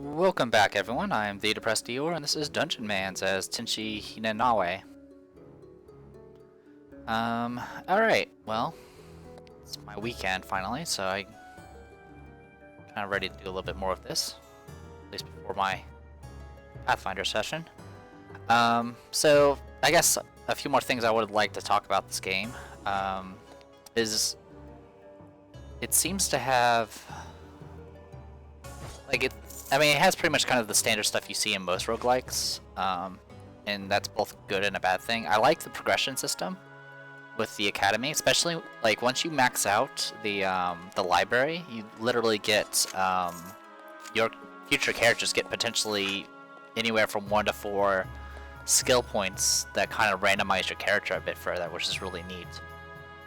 Welcome back, everyone. I am the Depressed Dior, and this is Dungeonmans as Tenshi Hinanawi. Alright, well, it's my weekend finally, so I'm kind of ready to do a little bit more of this, at least before my Pathfinder session. So I guess a few more things I would like to talk about this game, is it seems to have, I mean, it has pretty much kind of the standard stuff you see in most roguelikes, and that's both good and a bad thing. I like the progression system with the academy, especially like once you max out the library, you literally get your future characters get potentially anywhere from 1 to 4 skill points that kind of randomize your character a bit further, which is really neat.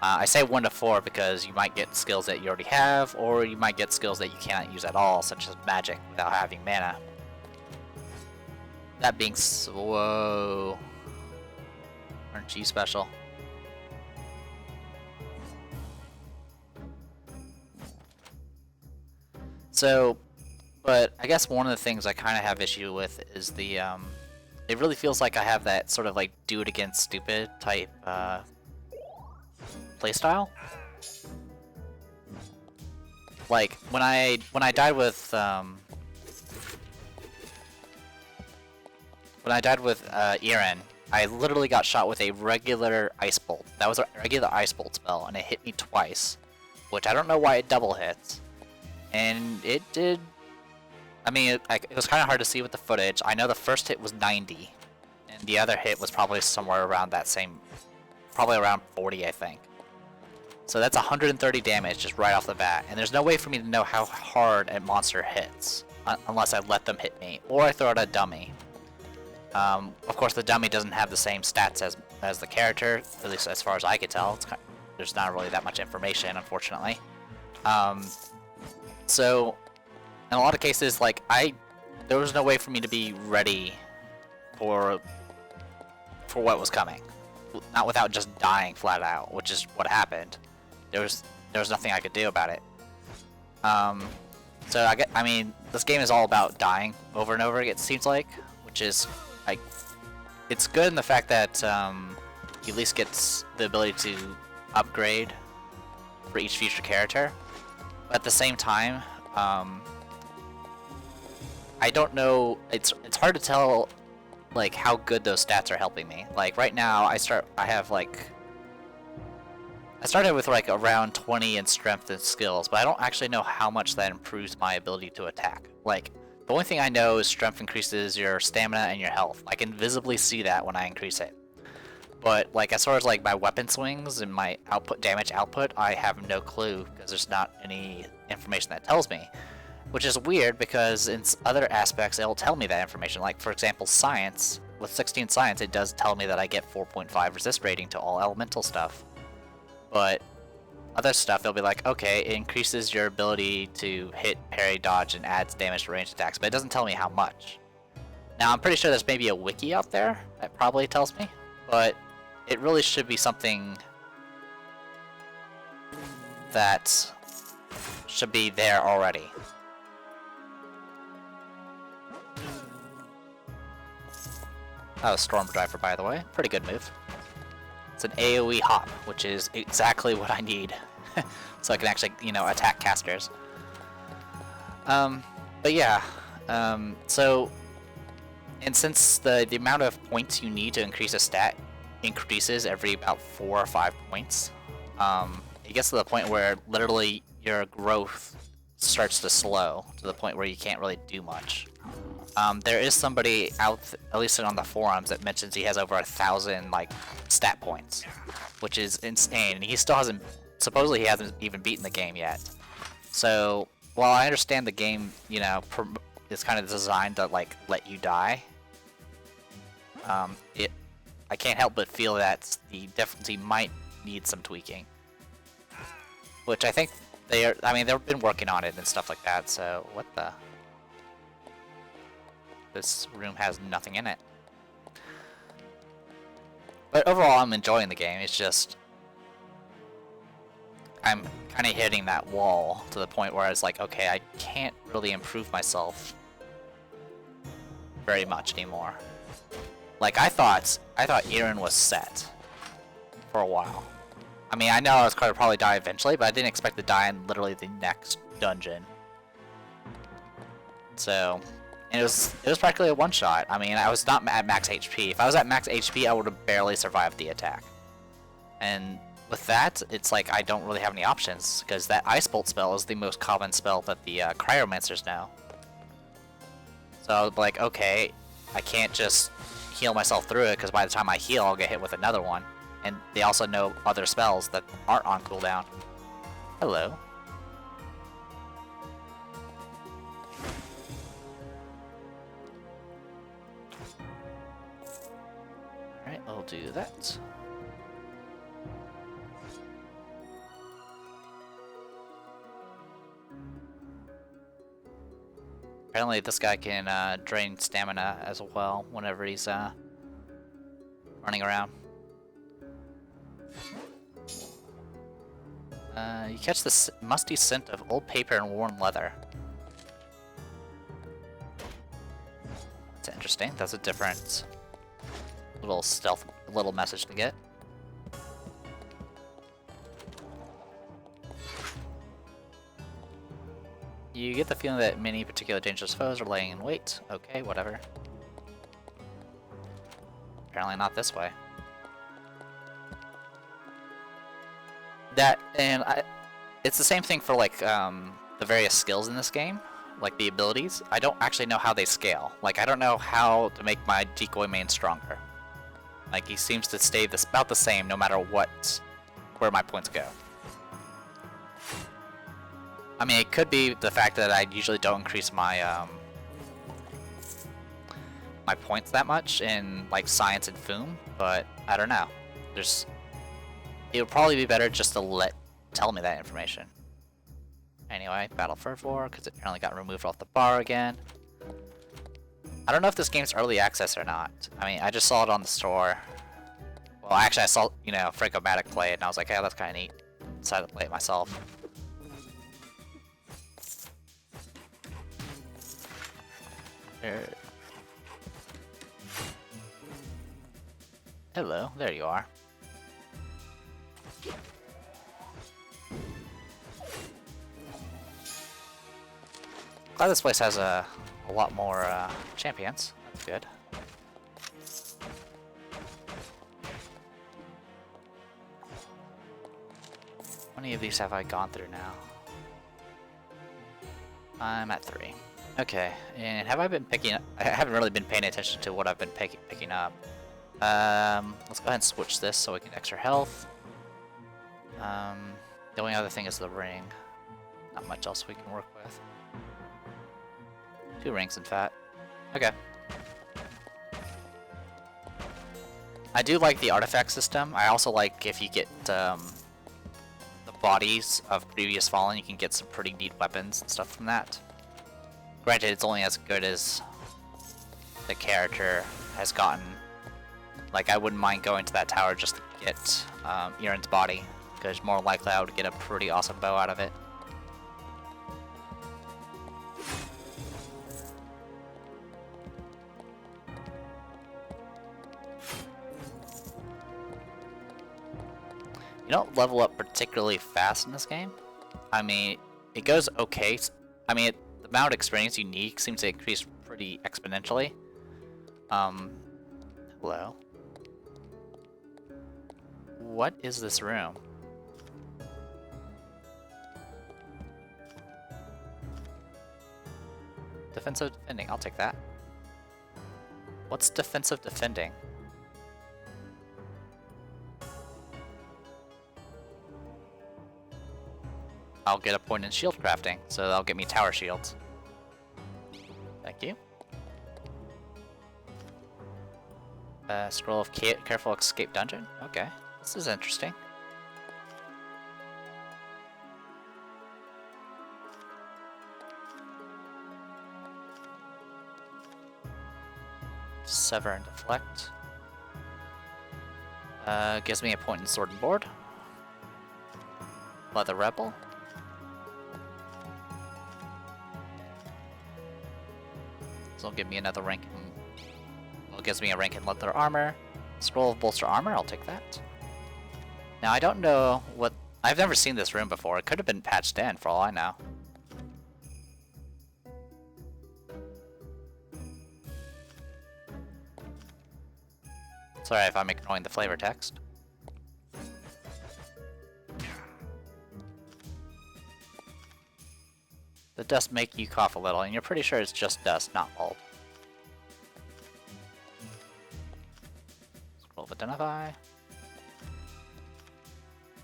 I say 1 to 4 because you might get skills that you already have, or you might get skills that you cannot use at all, such as magic, without having mana. That being whoa. Aren't you special? So, but I guess one of the things I kind of have issue with is the, it really feels like I have that sort of like do it against stupid type, playstyle. Like when I died with Iren, I literally got shot with a regular ice bolt. That was a regular ice bolt spell, and it hit me twice, which I don't know why it double hits. And it did. I mean, it was kind of hard to see with the footage. I know the first hit was 90, and the other hit was probably somewhere around that same, probably around 40, I think. So that's 130 damage just right off the bat, and there's no way for me to know how hard a monster hits unless I let them hit me, or I throw out a dummy. Of course, the dummy doesn't have the same stats as the character, at least as far as I could tell. There's not really that much information, unfortunately. So, in a lot of cases, like there was no way for me to be ready for what was coming, not without just dying flat out, which is what happened. There was nothing I could do about it. So I mean, this game is all about dying over and over again, it seems like, which is like, it's good in the fact that you at least get the ability to upgrade for each future character. But at the same time, I don't know. It's hard to tell like how good those stats are helping me. Like right now, I started with like around 20 in strength and skills, but I don't actually know how much that improves my ability to attack. Like, the only thing I know is strength increases your stamina and your health. I can visibly see that when I increase it. But like as far as like my weapon swings and my damage output, I have no clue because there's not any information that tells me. Which is weird because in other aspects it'll tell me that information. Like for example, science. With 16 science, it does tell me that I get 4.5 resist rating to all elemental stuff. But other stuff, they'll be like, okay, it increases your ability to hit, parry, dodge, and adds damage to ranged attacks, but it doesn't tell me how much. Now, I'm pretty sure there's maybe a wiki out there that probably tells me, but it really should be something that should be there already. That was Storm Driver, by the way. Pretty good move. It's an AoE hop, which is exactly what I need. So I can actually, you know, attack casters. But yeah, so, and since the amount of points you need to increase a stat increases every about 4 or 5 points, it gets to the point where literally your growth starts to slow to the point where you can't really do much. There is somebody out, at least on the forums, that mentions he has over 1,000 like stat points, which is insane. And he still hasn't, supposedly he hasn't even beaten the game yet. So while I understand the game, you know, is kind of designed to like let you die, I can't help but feel that the difficulty might need some tweaking, which I think they are. I mean, they've been working on it and stuff like that. So what the? This room has nothing in it. But overall, I'm enjoying the game. It's just I'm kind of hitting that wall to the point where it's like, okay, I can't really improve myself very much anymore. Like, I thought Eren was set for a while. I mean, I know I was going to probably die eventually, but I didn't expect to die in literally the next dungeon. So, and it was practically a one-shot. I mean, I was not at max HP. If I was at max HP, I would have barely survived the attack. And with that, it's like I don't really have any options, because that Ice Bolt spell is the most common spell that the Cryomancers know. So I was like, okay, I can't just heal myself through it, because by the time I heal, I'll get hit with another one. And they also know other spells that aren't on cooldown. Hello. Alright, I'll do that. Apparently this guy can drain stamina as well whenever he's running around. You catch the musty scent of old paper and worn leather. That's interesting. That's a different little stealth little message to get. You get the feeling that many particular dangerous foes are laying in wait. Okay, whatever. Apparently not this way. It's the same thing for like the various skills in this game, like the abilities. I don't actually know how they scale. Like I don't know how to make my decoy main stronger. Like he seems to stay about the same no matter where my points go. I mean, it could be the fact that I usually don't increase my my points that much in like science and foom, but I don't know. It would probably be better just to tell me that information. Anyway, Battle Fervor, because it apparently got removed off the bar again. I don't know if this game's early access or not. I mean, I just saw it on the store. Well, actually, I saw, Franco-Matic play it, and I was like, hey, that's kind of neat. Decided to play it myself. Hello, there you are. Glad this place has a lot more champions. That's good. How many of these have I gone through now? I'm at 3. Okay, and have I been picking up? I haven't really been paying attention to what I've been picking up. Let's go ahead and switch this so we can extra health. The only other thing is the ring. Not much else we can work with. 2 rings, in fact. Okay. I do like the artifact system. I also like if you get the bodies of previous Fallen, you can get some pretty neat weapons and stuff from that. Granted, it's only as good as the character has gotten. Like, I wouldn't mind going to that tower just to get Eren's body, because more likely I would get a pretty awesome bow out of it. You don't level up particularly fast in this game. I mean, it goes okay. I mean, the amount of experience you need seems to increase pretty exponentially. Hello. What is this room? Defensive defending, I'll take that. What's defensive defending? I'll get a point in shield crafting, so that'll get me tower shields. Thank you. Scroll of Careful Escape Dungeon? Okay, this is interesting. Sever and Deflect. Gives me a point in Sword and Board. Leather Rebel. So it'll give me another rank in... Well, it gives me a rank in leather armor. Scroll of bolster armor, I'll take that. Now I don't know what... I've never seen this room before. It could have been patched in for all I know. Sorry if I'm ignoring the flavor text. The dust make you cough a little, and you're pretty sure it's just dust, not mold. Scroll of identify.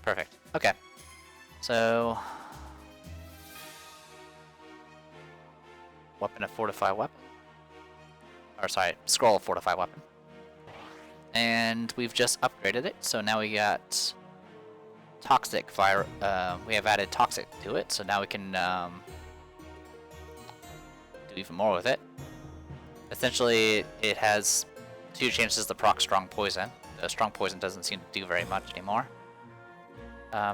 Perfect. Okay. So... Weapon of fortify weapon. Or sorry, scroll of fortify weapon. And we've just upgraded it, so now we got toxic fire. We have added toxic to it, so now we can do even more with it. Essentially, it has 2 chances to proc strong poison. The strong poison doesn't seem to do very much anymore.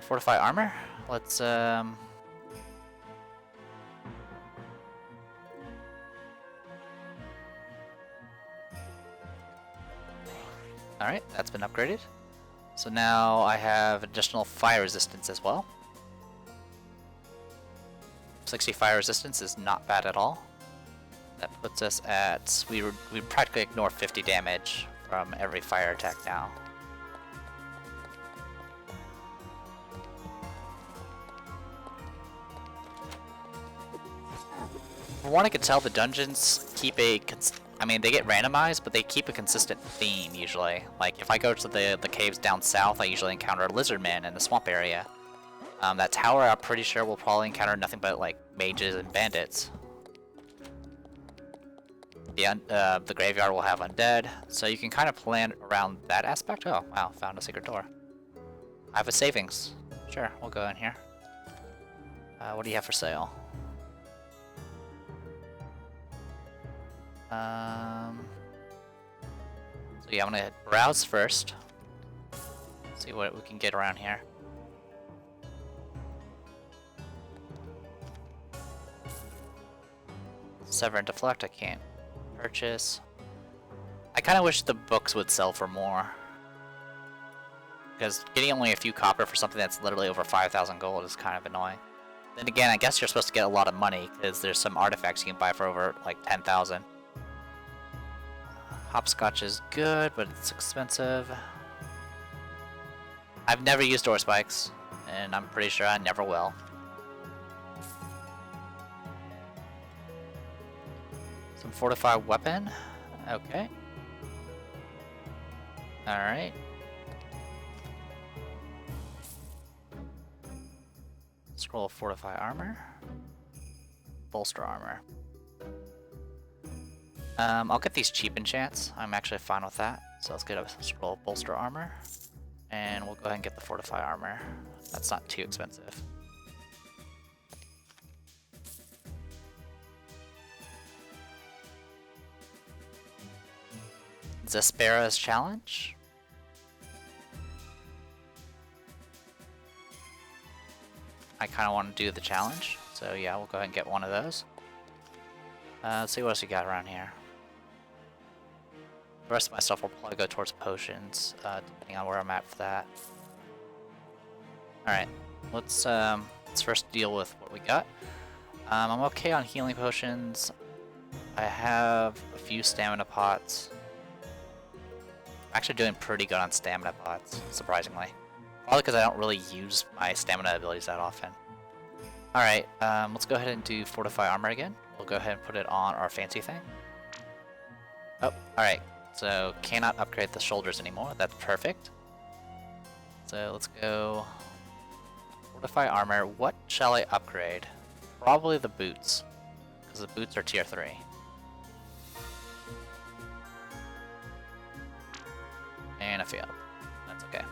Fortify armor. Let's Alright, that's been upgraded. So now I have additional fire resistance as well. 60 fire resistance is not bad at all. That puts us at... We practically ignore 50 damage from every fire attack now. From what I can tell, the dungeons keep a... I mean, they get randomized, but they keep a consistent theme, usually. Like, if I go to the caves down south, I usually encounter lizardmen in the swamp area. That tower, I'm pretty sure we'll probably encounter nothing but, like, mages and bandits. The graveyard will have undead, so you can kind of plan around that aspect. Oh, wow, found a secret door. I have a savings. Sure, we'll go in here. What do you have for sale? So yeah, I'm gonna browse first. See what we can get around here. Sever and deflect, I can't purchase. I kinda wish the books would sell for more. Because getting only a few copper for something that's literally over 5,000 gold is kind of annoying. Then again, I guess you're supposed to get a lot of money, because there's some artifacts you can buy for over like 10,000. Hopscotch is good, but it's expensive. I've never used door spikes, and I'm pretty sure I never will. Some fortified weapon. Okay. Alright. Scroll of fortify armor. Bolster armor. I'll get these cheap enchants. I'm actually fine with that. So let's get a scroll of bolster armor. And we'll go ahead and get the fortify armor. That's not too expensive. Zespera's challenge. I kind of want to do the challenge. So yeah, we'll go ahead and get one of those. Let's see what else we got around here. The rest of my stuff will probably go towards potions, depending on where I'm at for that. Alright, let's first deal with what we got. I'm okay on healing potions. I have a few stamina pots. I'm actually doing pretty good on stamina pots, surprisingly. Probably because I don't really use my stamina abilities that often. Alright, let's go ahead and do fortify armor again. We'll go ahead and put it on our fancy thing. Oh, alright. So, cannot upgrade the shoulders anymore. That's perfect. So, let's go... Fortify armor. What shall I upgrade? Probably the boots. Because the boots are tier 3. And I failed. That's okay.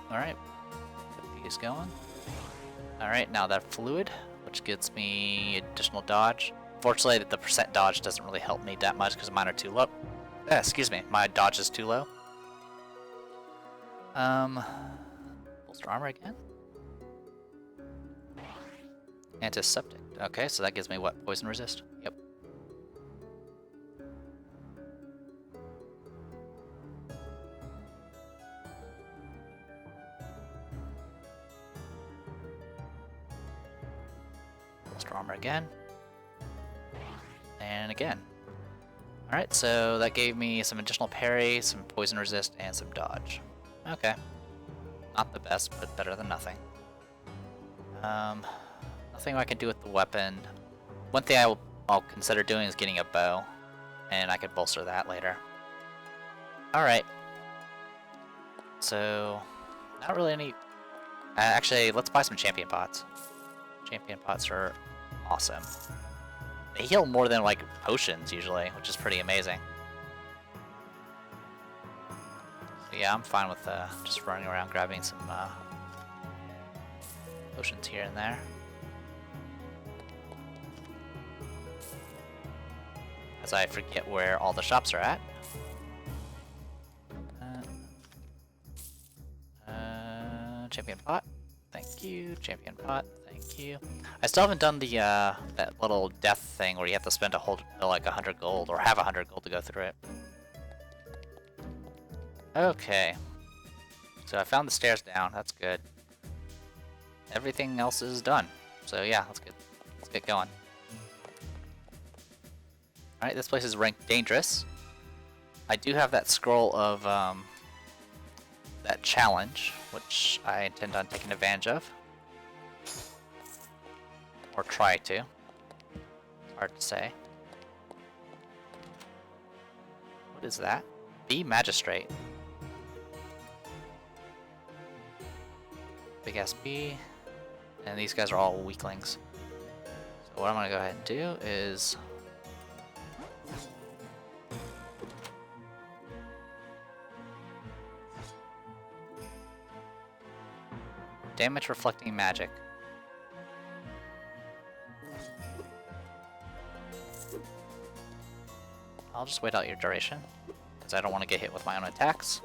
Alright. Get these going. Alright, now that fluid, which gets me additional dodge. Fortunately, the percent dodge doesn't really help me that much because mine are too low. Excuse me, my dodge is too low. Bolster armor again. Antiseptic. Okay, so that gives me what? Poison resist? Yep. Extra armor again. And again. Alright, so that gave me some additional parry, some poison resist, and some dodge. Okay. Not the best, but better than nothing. Nothing I can do with the weapon. One thing I'll consider doing is getting a bow, and I could bolster that later. Alright. So, not really any... actually, let's buy some champion pots. Champion pots are awesome. They heal more than, like, potions, usually, which is pretty amazing. So yeah, I'm fine with just running around grabbing some potions here and there. As I forget where all the shops are at. Champion pot. Thank you. Champion pot. Thank you. I still haven't done the that little death thing where you have to spend like 100 gold or have 100 gold to go through it. Okay. So I found the stairs down. That's good. Everything else is done. So yeah, let's get going. All right, this place is ranked dangerous. I do have that scroll of that challenge, which I intend on taking advantage of. Or try to. Hard to say. What is that? Be Magistrate. Big ass B. And these guys are all weaklings. So what I'm gonna go ahead and do is... damage reflecting magic. I'll just wait out your duration, because I don't want to get hit with my own attacks.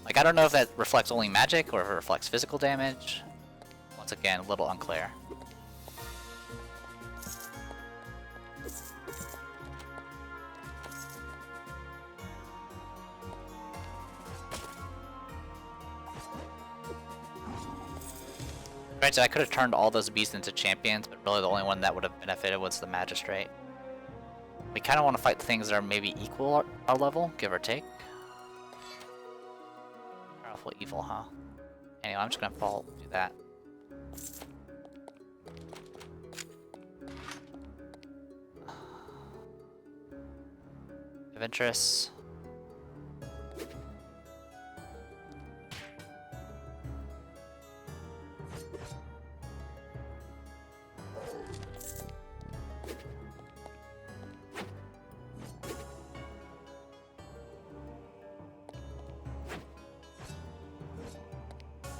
Like, I don't know if that reflects only magic or if it reflects physical damage. Once again, a little unclear. Granted, I could have turned all those beasts into champions, but really the only one that would have benefited was the Magistrate. We kind of want to fight the things that are maybe equal our level, give or take. Powerful evil, huh? Anyway, I'm just gonna do that. Adventurous.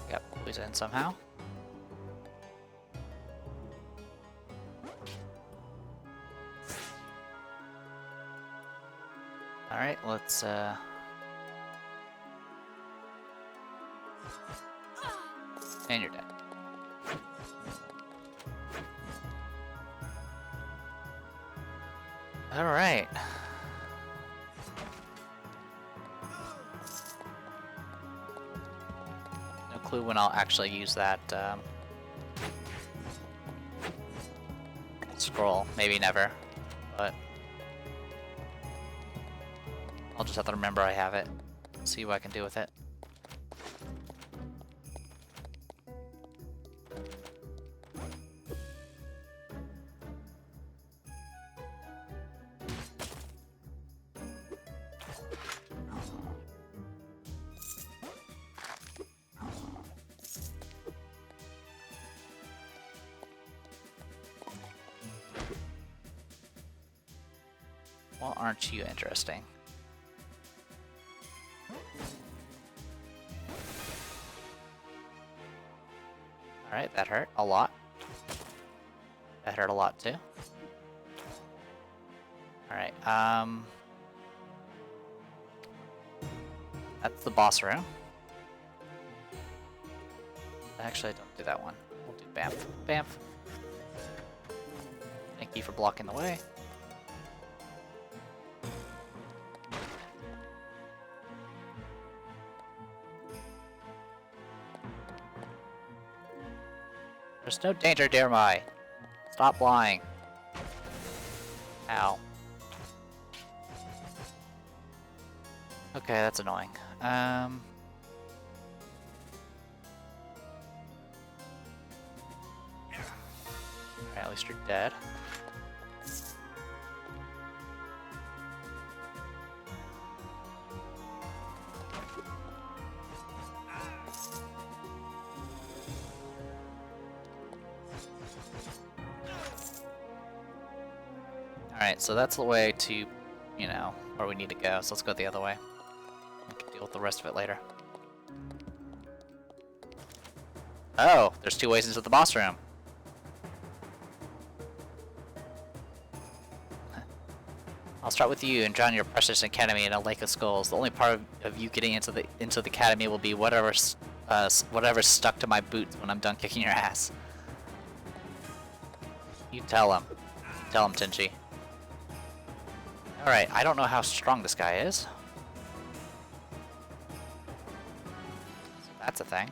Got poison somehow. Alright, let's and you're dead. Alright. No clue when I'll actually use that scroll. Maybe never, but I'll just have to remember I have it. See what I can do with it. Well, aren't you interesting? Alright, that hurt a lot. That hurt a lot too. Alright, that's the boss room. Actually, don't do that one. We'll do Bamf. Bamf. Thank you for blocking the way. There's no danger, dear my. Stop lying. Ow. Okay, that's annoying. Alright, at least you're dead. Alright, so that's the way to, you know, where we need to go, so let's go the other way. We can deal with the rest of it later. Oh, there's 2 ways into the boss room. I'll start with you and drown your precious academy in a lake of skulls. The only part of you getting into the academy will be whatever's stuck to my boots when I'm done kicking your ass. You tell him. Tell him, Tenshi. Alright, I don't know how strong this guy is. So that's a thing.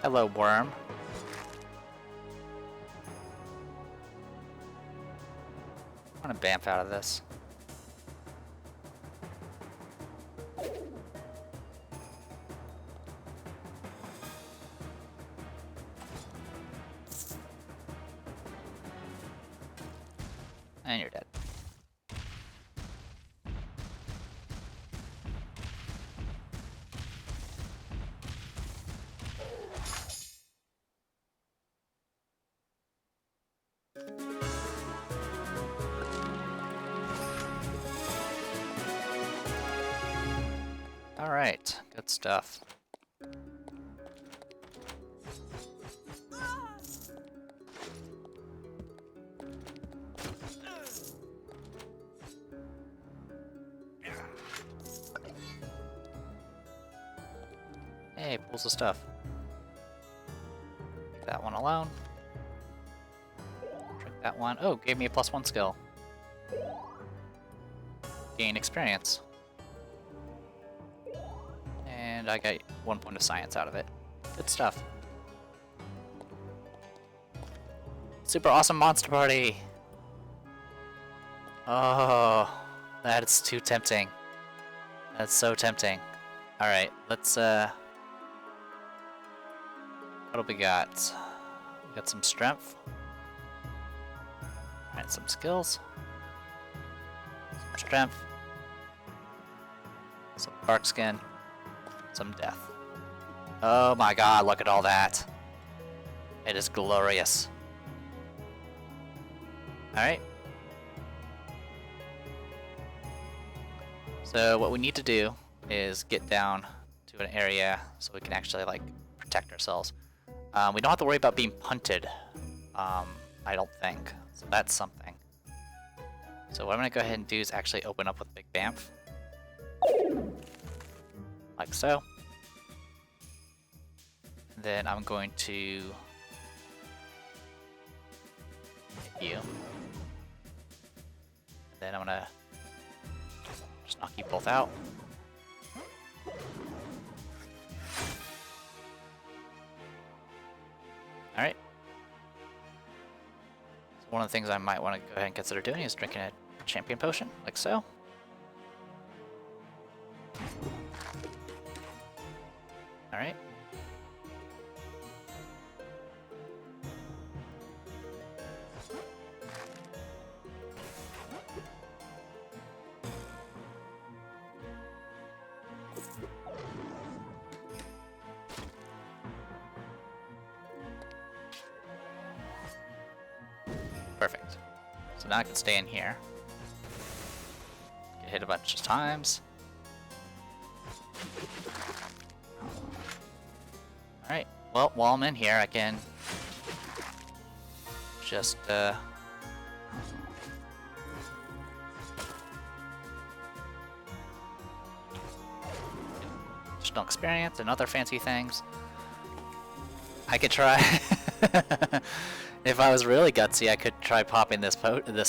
Hello, worm. I want to bamf out of this. And you're dead. Alright, good stuff. Hey, pulls of stuff. Leave that one alone. Drink that one. Oh, gave me a +1 skill. Gain experience. And I got 1 point of science out of it. Good stuff. Super awesome monster party! Oh, that is too tempting. That's so tempting. Alright, let's what do we got? We got some strength. And some skills. Some strength. Some bark skin. Some death. Oh my god, look at all that. It is glorious. Alright. So what we need to do is get down to an area so we can actually like protect ourselves. We don't have to worry about being punted, I don't think. So that's something. So what I'm going to go ahead and do is actually open up with Big Bamf. Like so. And then I'm going to hit you. And then I'm going to just knock you both out. Alright. So one of the things I might want to go ahead and consider doing is drinking a champion potion, like so. Alright. Perfect. So now I can stay in here. Get hit a bunch of times. Alright, well, while I'm in here, I can just, additional experience and other fancy things. I could try... If I was really gutsy, I could try popping this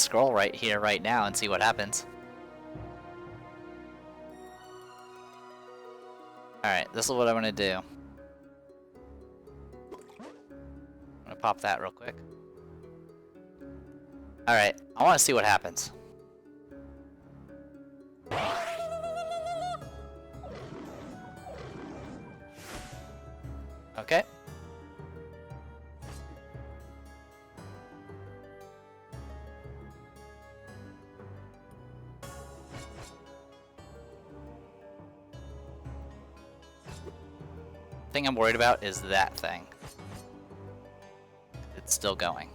scroll right here, right now, and see what happens. Alright, this is what I'm gonna do. I'm gonna pop that real quick. Alright, I wanna see what happens. Okay. Thing I'm worried about is that thing. It's still going.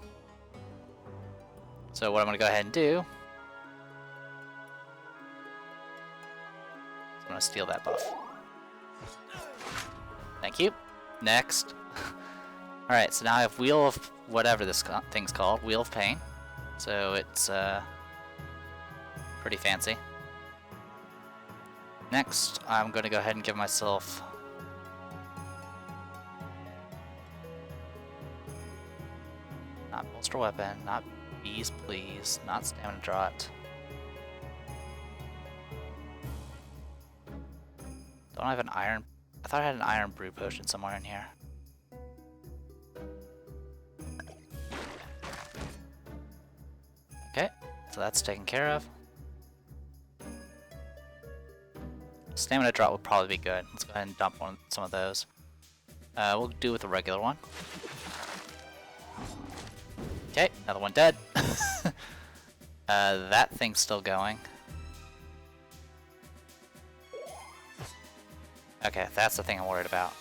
So what I'm gonna go ahead and do, is I'm gonna steal that buff. Thank you. Next. Alright, so now I have Wheel of whatever this thing's called, Wheel of Pain. So it's pretty fancy. Next, I'm gonna go ahead and give myself not bolster weapon, not bees please, not stamina draught. Don't I have an iron? I thought I had an iron brew potion somewhere in here. Okay, so that's taken care of. Stamina draught would probably be good. Let's go ahead and dump some of those. We'll do with the regular one. Okay, another one dead. That thing's still going. Okay, that's the thing I'm worried about.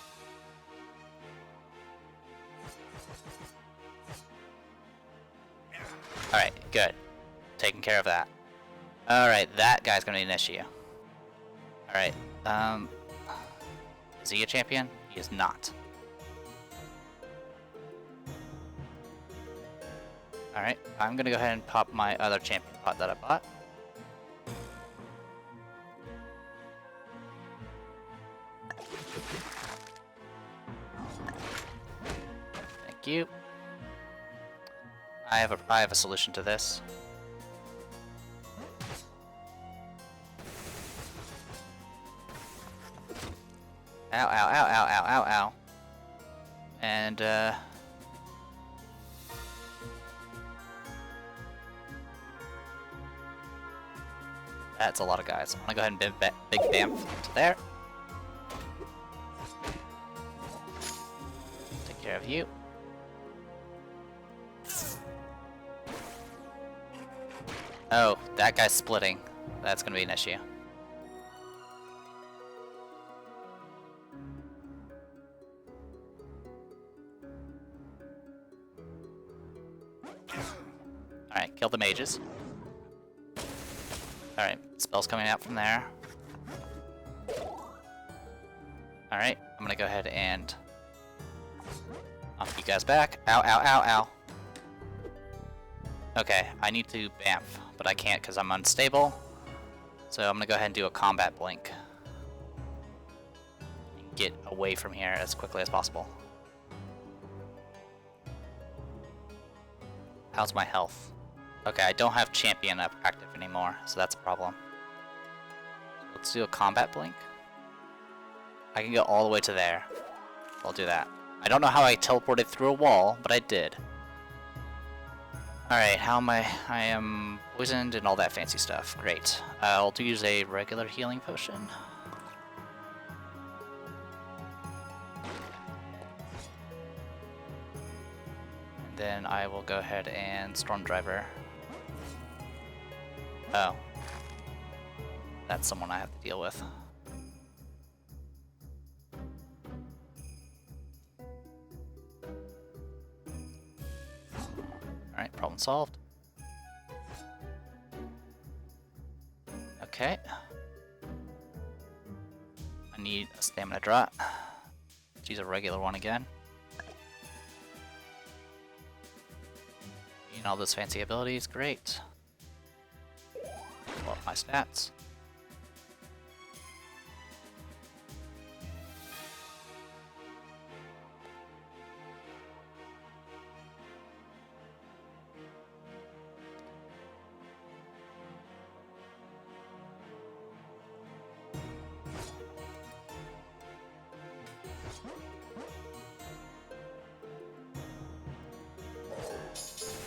Alright, good. Taking care of that. Alright, that guy's gonna be an issue. Alright, is he a champion? He is not. Alright, I'm gonna go ahead and pop my other champion pot that I bought. Thank you. I have a solution to this. Ow, ow, ow, ow, ow, ow, ow. And, that's a lot of guys. I'm gonna go ahead and big bamf to there. Take care of you. Oh, that guy's splitting. That's gonna be an issue. Alright, kill the mages. Alright, spells coming out from there. Alright, I'm gonna go ahead and knock you guys back. Ow, ow, ow, ow. Okay, I need to bamf, but I can't because I'm unstable. So I'm gonna go ahead and do a combat blink. Get away from here as quickly as possible. How's my health? Okay, I don't have champion up active anymore, so that's a problem. Let's do a combat blink. I can go all the way to there. I'll do that. I don't know how I teleported through a wall, but I did. Alright, how am I? I am poisoned and all that fancy stuff. Great. I'll use a regular healing potion. And then I will go ahead and Storm Driver. Oh. That's someone I have to deal with. Alright, problem solved. Okay. I need a stamina drop. Let's use a regular one again. And all those fancy abilities, great. Pull up my stats.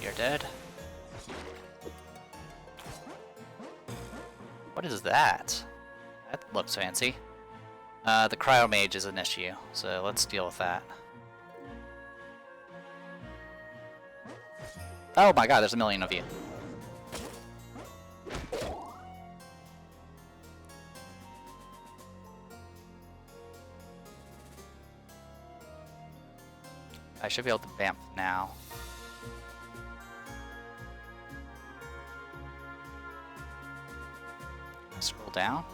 You're dead. What is that? That looks fancy. The cryo mage is an issue, so let's deal with that. Oh my god, there's a million of you. I should be able to vamp now. Scroll down.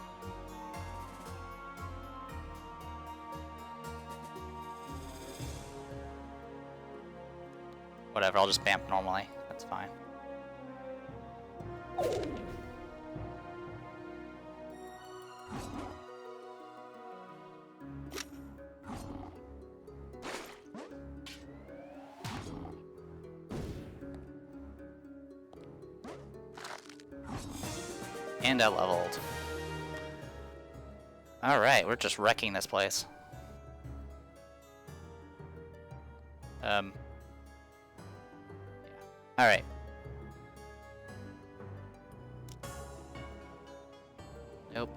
Whatever, I'll just vamp normally. That's fine. And I leveled. Alright, we're just wrecking this place. Yeah. Alright. Nope.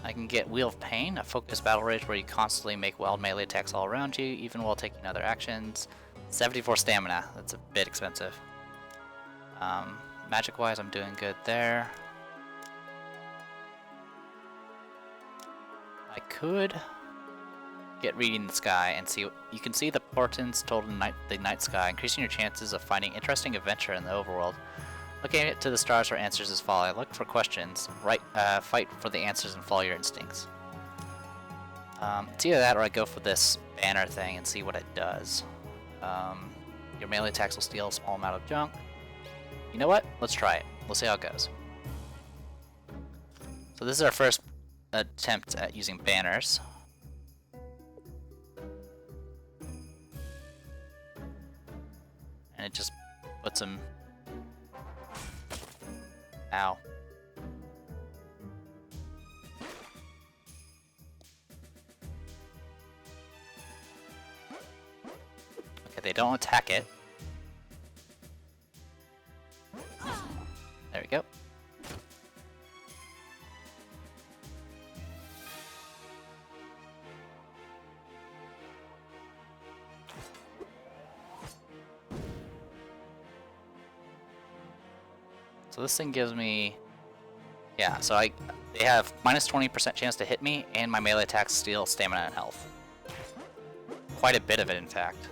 I can get Wheel of Pain, a focused battle rage where you constantly make wild melee attacks all around you, even while taking other actions. 74 stamina, that's a bit expensive. Magic-wise, I'm doing good there. I could get Reading the Sky and see. You can see the portents told in the night sky, increasing your chances of finding interesting adventure in the overworld. Looking to the stars for answers is folly. Look for questions. Fight for the answers and follow your instincts. It's either that or I go for this banner thing and see what it does. Your melee attacks will steal a small amount of junk. You know what? Let's try it. We'll see how it goes. So this is our first attempt at using banners. And it just puts them... Ow. Okay, they don't attack it. There we go. So this thing gives me, yeah, so they have minus 20% chance to hit me, and my melee attacks steal stamina and health. Quite a bit of it, in fact.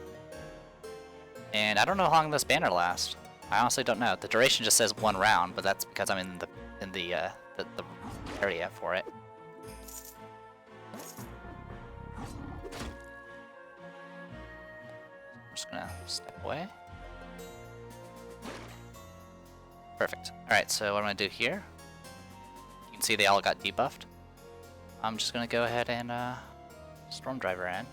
And I don't know how long this banner lasts. I honestly don't know. The duration just says 1 round, but that's because I'm in the area for it. I'm just gonna step away. Perfect. Alright, so what I'm gonna do here, you can see they all got debuffed. I'm just gonna go ahead and Storm Driver in.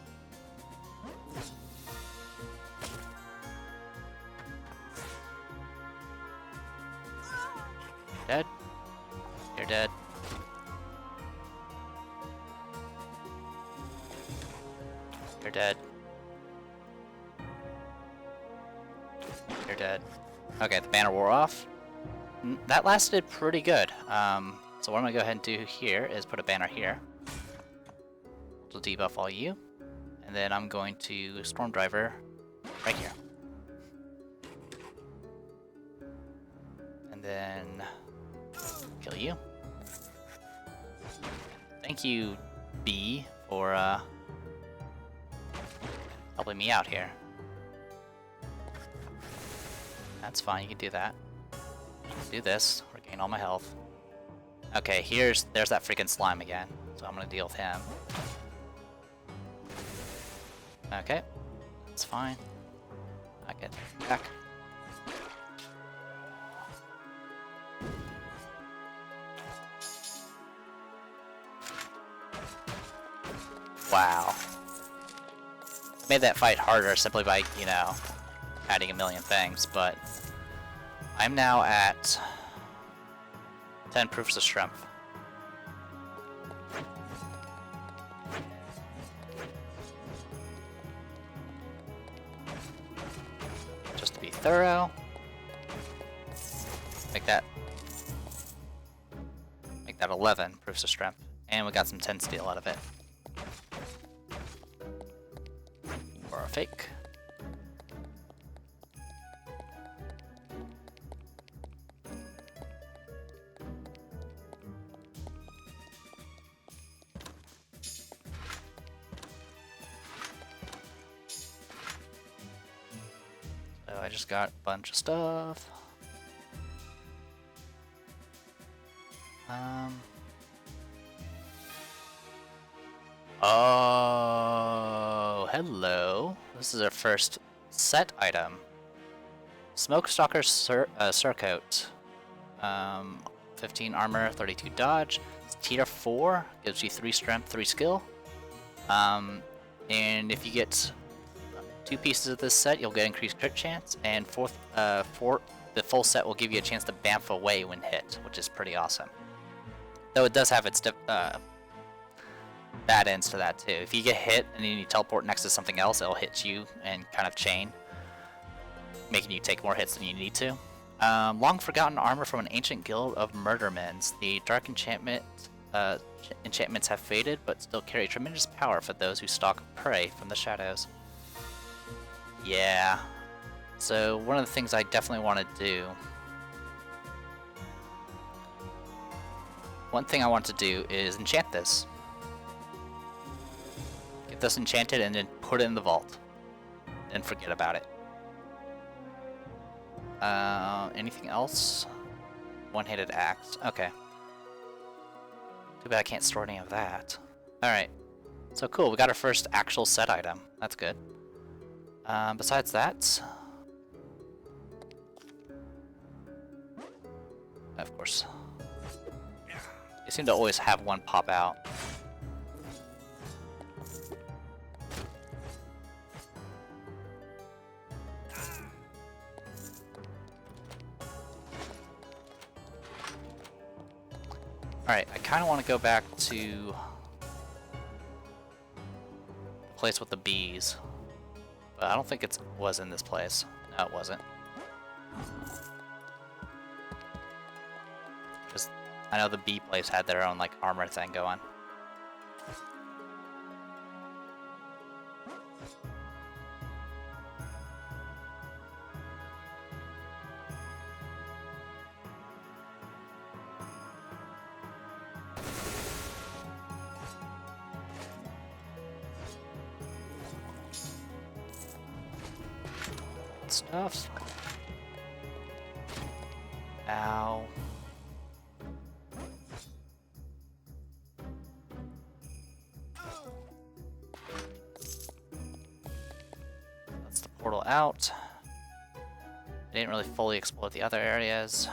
Dead. You're dead. You're dead. You're dead. Okay, the banner wore off. That lasted pretty good. So what I'm gonna go ahead and do here is put a banner here to debuff all you, and then I'm going to Storm Driver right here, and then kill you. Thank you, B, for helping me out here. That's fine, you can do that. Do this. Regain all my health. Okay, there's that freaking slime again. So I'm gonna deal with him. Okay, that's fine. I get back. Wow. I made that fight harder simply by, you know, adding a million things, but I'm now at 10 proofs of strength. Just to be thorough, make that 11 proofs of strength, and we got some 10 steel out of it. Or a fake. So I just got a bunch of stuff. Oh, hello. This is our first set item. Smokestalker Surcoat. 15 armor, 32 dodge. It's tier 4, gives you 3 strength, 3 skill. And if you get 2 pieces of this set, you'll get increased crit chance, and the full set will give you a chance to bamf away when hit, which is pretty awesome. Though it does have its bad ends to that too. If you get hit and then you teleport next to something else, it'll hit you and kind of chain, making you take more hits than you need to. Long forgotten armor from an ancient guild of murdermans. The dark enchantments have faded, but still carry tremendous power for those who stalk prey from the shadows. Yeah. So one of the things I definitely want to do. One thing I want to do is enchant this. Get this enchanted and then put it in the vault. And forget about it. Anything else? One-handed axe. Okay. Too bad I can't store any of that. Alright. So cool, we got our first actual set item. That's good. Besides that... Of course. They seem to always have one pop out. Alright, I kind of want to go back to the place with the bees. But I don't think it was in this place. No, it wasn't. Because I know the bee place had their own, like, armor thing going. Stuff. Ow. That's the portal out. I didn't really fully explore the other areas.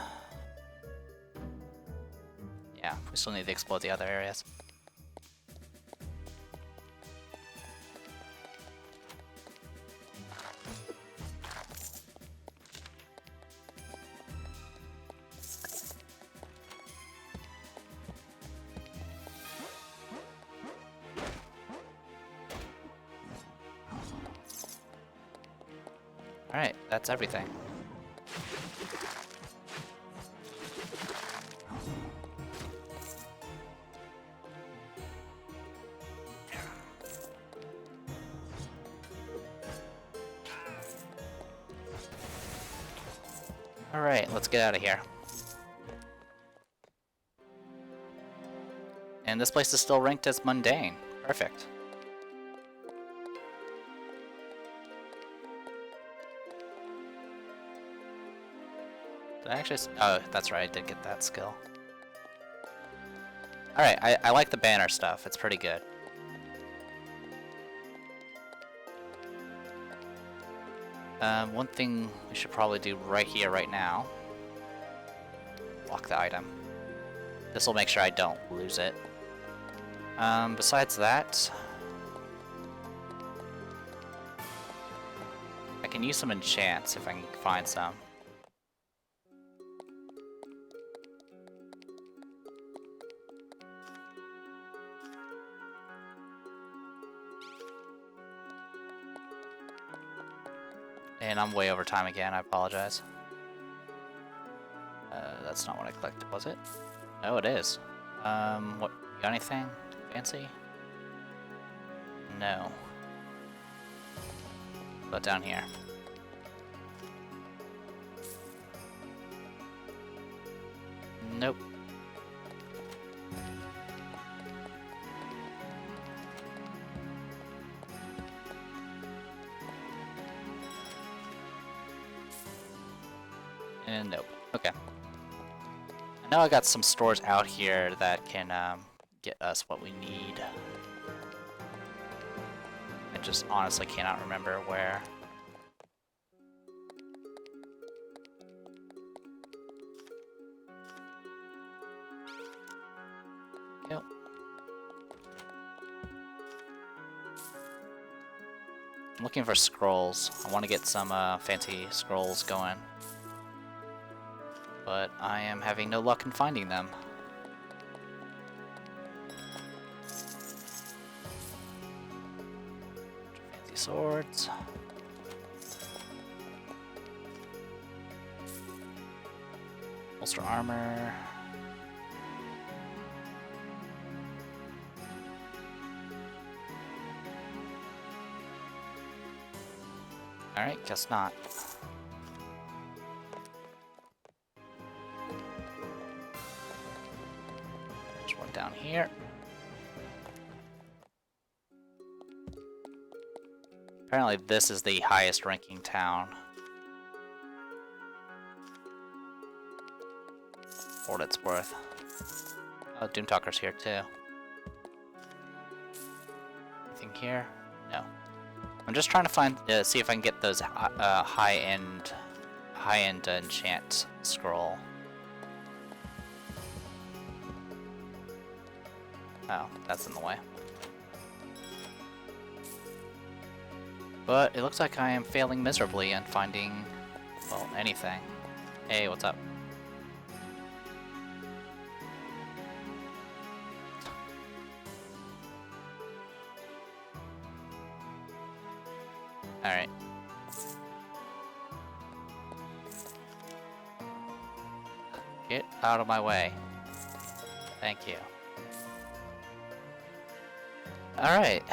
Yeah, we still need to explore the other areas. Alright, that's everything. Alright, let's get out of here. And this place is still ranked as mundane. Perfect. Did I actually... Oh, that's right, I did get that skill. Alright, I like the banner stuff. It's pretty good. One thing we should probably do right here, right now. Lock the item. This will make sure I don't lose it. Besides that... I can use some enchants if I can find some. And I'm way over time again, I apologize. That's not what I clicked, was it? No, it is. What, you got anything fancy? No. But down here. Nope. And nope. Okay. I know I got some stores out here that can get us what we need. I just honestly cannot remember where. Yep. I'm looking for scrolls. I want to get some fancy scrolls going. But I am having no luck in finding them. Fancy swords. Holster armor. Alright, guess not. There's one down here. Apparently this is the highest ranking town. For what it's worth. Oh, Doomtalker's here too. Anything here? No. I'm just trying to find, see if I can get those high-end enchant scroll. Oh, that's in the way. But it looks like I am failing miserably in finding, well, anything. Hey, what's up? Alright. Get out of my way. Thank you. Alright.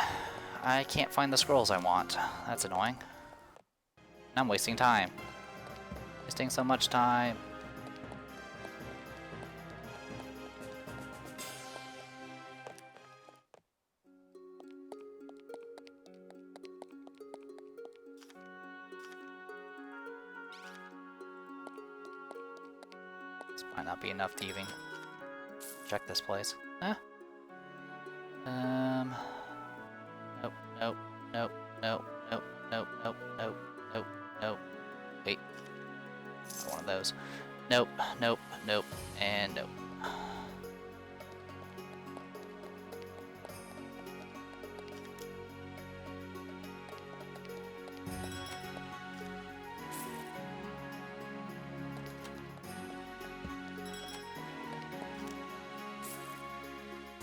I can't find the scrolls I want. That's annoying. I'm wasting time. Wasting so much time. This might not be enough to even check this place. Huh? Nope, nope, nope, nope, nope, nope, nope, nope, nope, nope. Wait. Not one of those. Nope, nope, nope, and nope.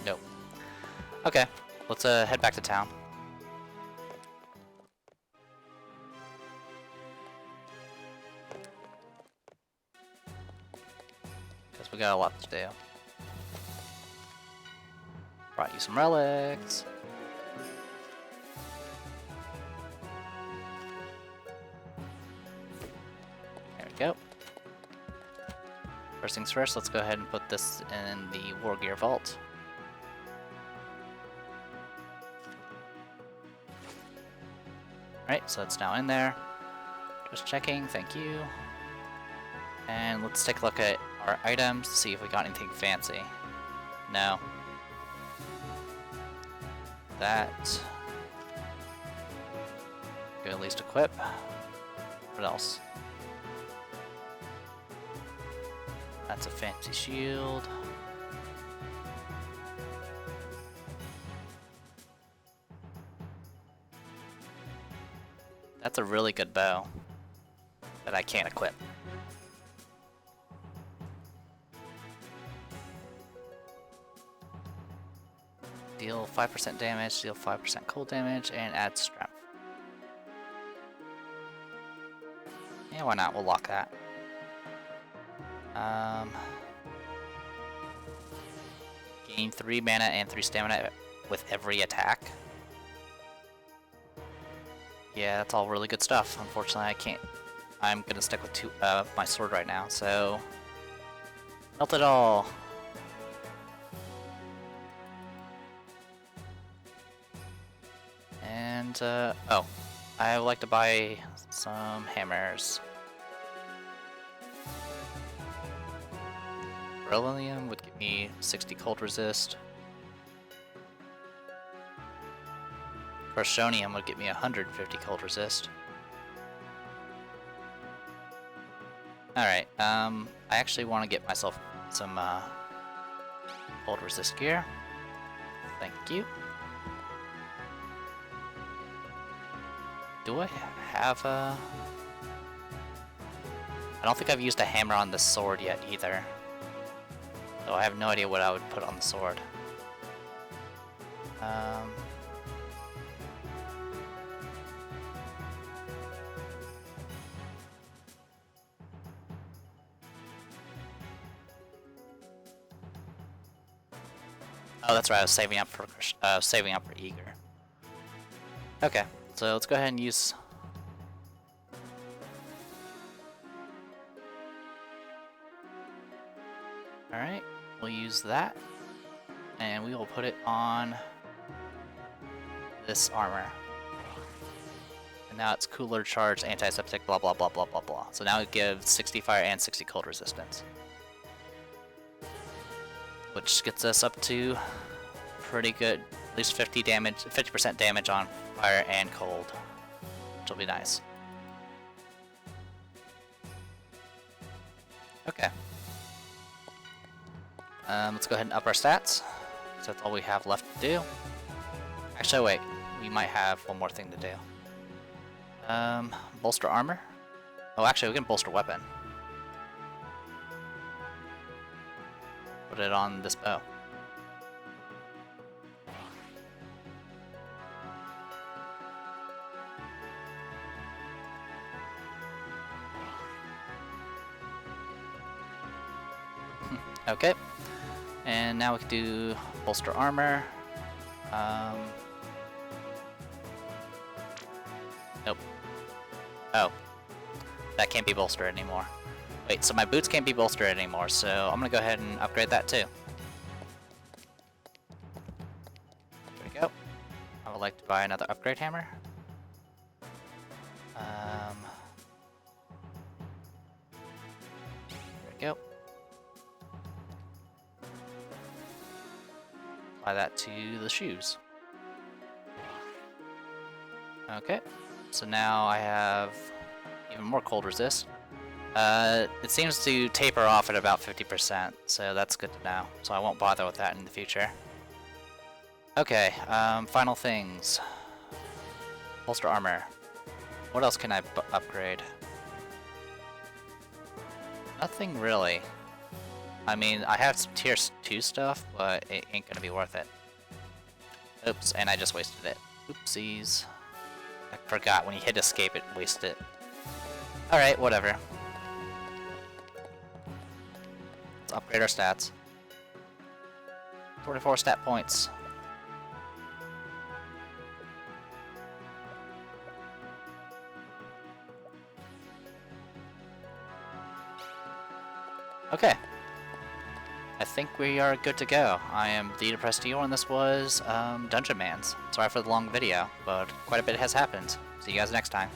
Nope. Okay, let's head back to town. Because we got a lot to do. Brought you some relics. There we go. First things first, let's go ahead and put this in the War Gear Vault. Alright, so it's now in there. Just checking, thank you. And let's take a look at our items to see if we got anything fancy. No. That. Good, at least equip. What else? That's a fancy shield. That's a really good bow that I can't equip. Deal 5% damage, deal 5% cold damage, and add strength. Yeah, why not? We'll lock that. Gain 3 mana and 3 stamina with every attack. Yeah, that's all really good stuff. Unfortunately, I can't. I'm gonna stick with my sword right now, so melt it all. And oh, I would like to buy some hammers. Beryllium would give me 60 cold resist. Procionium would get me 150 cold resist. Alright, I actually want to get myself some cold resist gear. Thank you. Do I have a... I don't think I've used a hammer on this sword yet either. So I have no idea what I would put on the sword. Oh, that's right. I was saving up for eager. Okay, so let's go ahead and use. All right, we'll use that, and we will put it on this armor. And now it's cooler, charged, antiseptic, blah blah blah blah blah blah. So now it gives 60 fire and 60 cold resistance, which gets us up to pretty good, at least 50% damage on fire and cold, which will be nice. Okay. Let's go ahead and up our stats. So that's all we have left to do. Actually, wait. We might have one more thing to do. Bolster armor. Oh, actually, we can bolster weapon. Put it on this bow. Okay. And now we can do bolster armor. Nope. Oh. That can't be bolstered anymore. Wait, so my boots can't be bolstered anymore, so I'm gonna go ahead and upgrade that too. There we go. I would like to buy another upgrade hammer. There we go. Apply that to the shoes. Okay, so now I have even more cold resist. It seems to taper off at about 50%, so that's good to know. So I won't bother with that in the future. Okay, final things. Bolster armor. What else can I upgrade? Nothing really. I mean, I have some tier 2 stuff, but it ain't gonna be worth it. Oops, and I just wasted it. Oopsies. I forgot, when you hit escape, it wasted it. Alright, whatever. Let's upgrade our stats. 44 stat points. Okay. I think we are good to go. I am the Depressed Eeyore, and this was Dungeonmans. Sorry for the long video, but quite a bit has happened. See you guys next time.